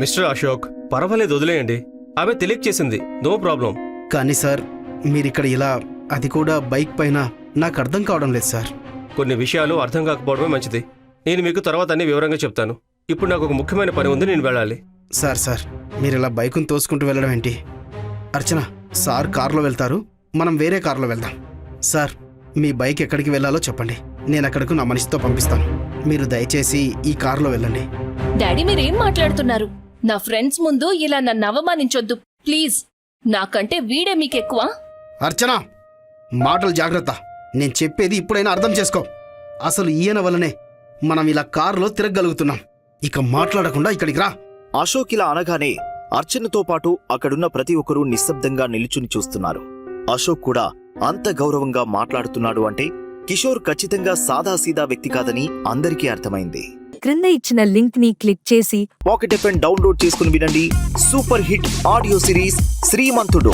Mister Ashok, పర్వాలేదు, వదిలేయండి. ఆమె తెలియచేసింది, నో ప్రాబ్లం. కానీ సార్, మీరిక్కడ ఇలా, అది కూడా బైక్ పైన, నాకు అర్థం కావడం లేదు సార్. కొన్ని విషయాలు అర్థం కాకపోవడమే మంచిది. నేను మీకు తర్వాత అన్ని వివరంగా చెప్తాను. ఇప్పుడు నాకు ఒక ముఖ్యమైన పని ఉంది, నేను వెళ్ళాలి. సార్ మీరు ఇలా బైకును తోసుకుంటూ వెళ్ళడం ఏంటి? అర్చన, సార్ కారులో వెళ్తారు, మనం వేరే కారులో వెళ్దాం. సార్, మీ బైక్ ఎక్కడికి వెళ్ళాలో చెప్పండి, నేను అక్కడకు నా మనిషితో పంపిస్తాను. మీరు దయచేసి ఈ కారులో వెళ్ళండి. డాడీ, మీరేం మాట్లాడుతున్నారు? నా ఫ్రెండ్స్ ముందు ఇలా నన్ను అవమానించొద్దు ప్లీజ్. నాకంటే వీడే మీకెక్కువ. అర్చన, మాటలు జాగ్రత్త. నేను చెప్పేది ఇప్పుడైనా అర్థం చేసుకో. అసలు ఈయన వల్లనే మనం ఇలా కారులో తిరగగలుగుతున్నాం. ఇక మాట్లాడకుండా ఇక్కడికి రా. అశోక్ ఇలా అనగానే అర్చనతో పాటు అక్కడున్న ప్రతి ఒక్కరూ నిశ్శబ్దంగా నిలుచుని చూస్తున్నారు. అశోక్ కూడా అంత గౌరవంగా మాట్లాడుతున్నాడు అంటే కిషోర్ ఖచ్చితంగా సాదాసీదా వ్యక్తి కాదని అందరికీ అర్థమైంది. క్రింద ఇచ్చిన లింక్ ని క్లిక్ చేసి పాకెట్ ఎఫ్ఎం డౌన్లోడ్ చేసుకుని వినండి సూపర్ హిట్ ఆడియో సిరీస్ శ్రీమంతుడు.